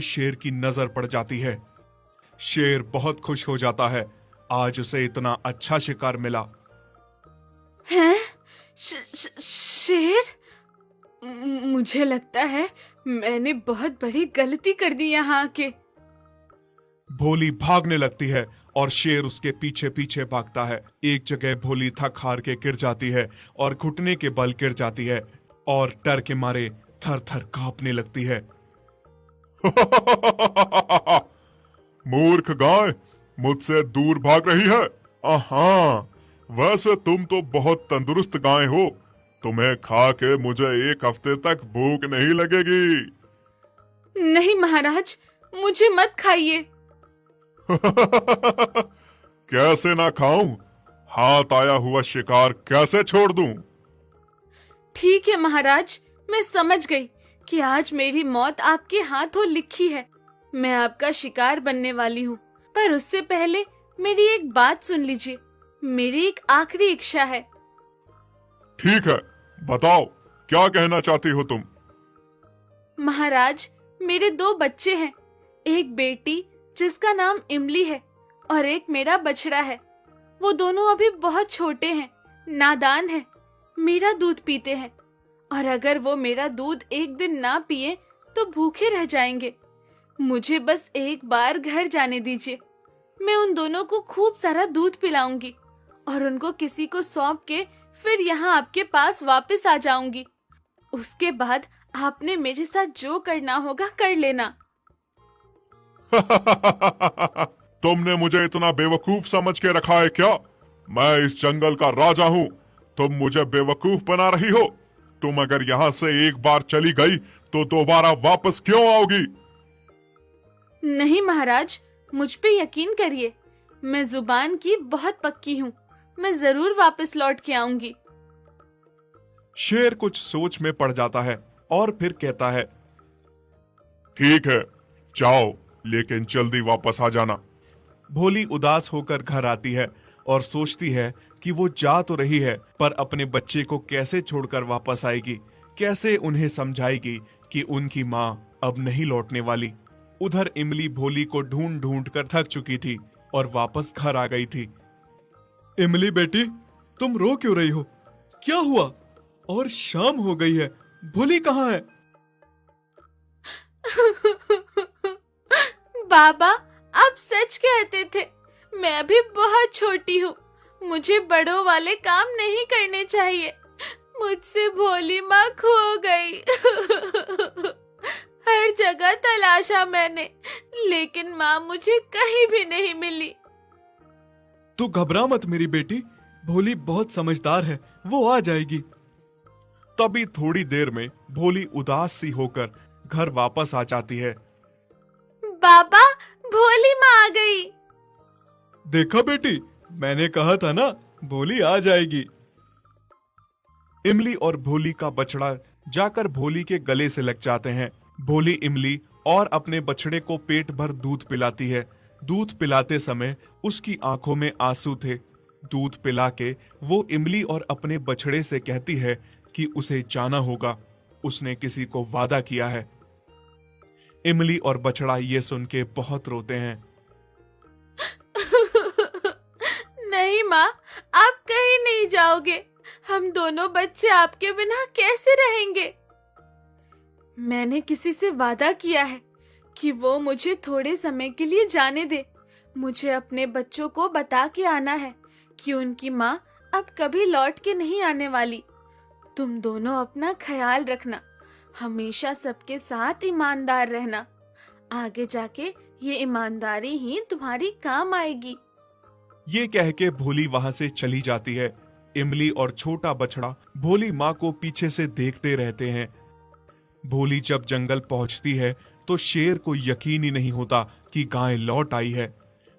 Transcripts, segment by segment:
शेर की नजर पड़ जाती है। शेर बहुत खुश हो जाता है, आज उसे इतना अच्छा शिकार मिला। हैं? शेर? मुझे लगता है मैंने बहुत बड़ी गलती कर दी यहाँ आके। भोली भागने लगती है और शेर उसके पीछे पीछे भागता है। एक जगह भोली थक हार के गिर जाती है और घुटने के बल गिर जाती है और डर के मारे थर थर कांपने लगती है। मूर्ख गाय, मुझसे दूर भाग रही है। हाँ, वैसे तुम तो बहुत तंदुरुस्त गाय हो, तुम्हें खा के मुझे एक हफ्ते तक भूख नहीं लगेगी। नहीं महाराज, मुझे मत खाइए। कैसे ना खाऊं? हाथ आया हुआ शिकार कैसे छोड़ दूं? ठीक है महाराज, मैं समझ गई कि आज मेरी मौत आपके हाथों लिखी है। मैं आपका शिकार बनने वाली हूँ, पर उससे पहले मेरी एक बात सुन लीजिए। मेरी एक आखिरी इच्छा है। ठीक है, बताओ क्या कहना चाहती हो तुम? महाराज, मेरे 2 बच्चे हैं, एक बेटी जिसका नाम इमली है और एक मेरा बछड़ा है। वो दोनों अभी बहुत छोटे हैं, नादान हैं, मेरा दूध पीते हैं और अगर वो मेरा दूध एक दिन ना पिए तो भूखे रह जाएंगे। मुझे बस एक बार घर जाने दीजिए। मैं उन दोनों को खूब सारा दूध पिलाऊंगी और उनको किसी को सौंप के फिर यहाँ आपके पास वापस आ जाऊंगी। उसके बाद आपने मेरे साथ जो करना होगा कर लेना। तुमने मुझे इतना बेवकूफ समझ के रखा है क्या? मैं इस जंगल का राजा हूँ, तुम मुझे बेवकूफ बना रही हो। तुम अगर यहाँ से एक बार चली गई तो दोबारा वापस क्यों आओगी? नहीं महाराज, मुझ पे यकीन करिए, मैं जुबान की बहुत पक्की हूँ। मैं जरूर वापस लौट के आऊंगी। शेर कुछ सोच में पड़ जाता है और फिर कहता है, ठीक है, जाओ, लेकिन जल्दी वापस आ जाना। भोली उदास होकर घर आती है और सोचती है कि वो जा तो रही है, पर अपने बच्चे को कैसे छोड़कर वापस आएगी, कैसे उन्हें समझाएगी कि उनकी माँ अब नहीं लौटने वाली। उधर इमली भोली को ढूंढ ढूंढ कर थक चुकी थी और वापस घर आ गई थी। इमली बेटी, तुम रो क्यों रही हो? क्या हुआ? और शाम हो गई है, भोली कहाँ है? बाबा, आप सच कहते थे। मैं अभी बहुत छोटी हूँ, मुझे बड़ों वाले काम नहीं करने चाहिए। मुझसे भोली माँ खो गई। हर जगह तलाशा मैंने, लेकिन माँ मुझे कहीं भी नहीं मिली। तू घबरा मत मेरी बेटी, भोली बहुत समझदार है, वो आ जाएगी। तभी थोड़ी देर में भोली उदास सी होकर घर वापस आ जाती है। बाबा, भोली माँ आ गई। देखा बेटी, मैंने कहा था ना, भोली आ जाएगी। इमली और भोली का बछड़ा जाकर भोली के गले से लग जाते हैं। भोली इमली और अपने बछड़े को पेट भर दूध पिलाती है। दूध पिलाते समय उसकी आंखों में आंसू थे। दूध पिला के वो इमली और अपने बछड़े से कहती है कि उसे जाना होगा, उसने किसी को वादा किया है। इमली और बछड़ा ये सुन के बहुत रोते हैं। नहीं माँ, आप कहीं नहीं जाओगे। हम दोनों बच्चे आपके बिना कैसे रहेंगे? मैंने किसी से वादा किया है कि वो मुझे थोड़े समय के लिए जाने दे। मुझे अपने बच्चों को बता के आना है कि उनकी माँ अब कभी लौट के नहीं आने वाली। तुम दोनों अपना ख्याल रखना, हमेशा सबके साथ ईमानदार रहना। आगे जाके ये ईमानदारी ही तुम्हारी काम आएगी। ये कह के भोली वहां से चली जाती है। इमली और छोटा बछड़ा भोली माँ को पीछे से देखते रहते हैं। भोली जब जंगल पहुंचती है तो शेर को यकीन ही नहीं होता कि गाय लौट आई है।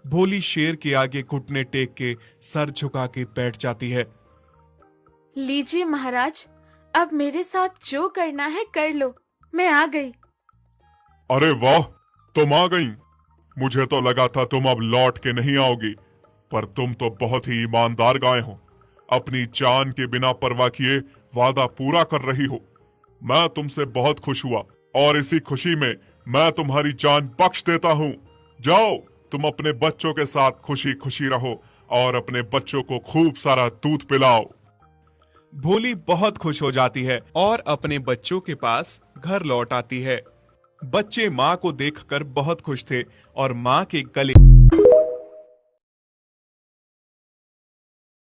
भोली शेर के आगे घुटने टेक के सर झुका के बैठ जाती है। लीजिए महाराज, अब मेरे साथ जो करना है कर लो, मैं आ गई। अरे वाह, तुम आ गई। मुझे तो लगा था तुम अब लौट के नहीं आओगी, पर तुम तो बहुत ही ईमानदार गाय हो। अपनी जान के बिना परवाह किए वादा पूरा कर रही हो। मैं तुमसे बहुत खुश हुआ और इसी खुशी में मैं तुम्हारी जान बख्श देता हूँ। जाओ, तुम अपने बच्चों के साथ खुशी खुशी रहो और अपने बच्चों को खूब सारा दूध पिलाओ। भोली बहुत खुश हो जाती है और अपने बच्चों के पास घर लौट आती है। बच्चे माँ को देखकर बहुत खुश थे और माँ के गले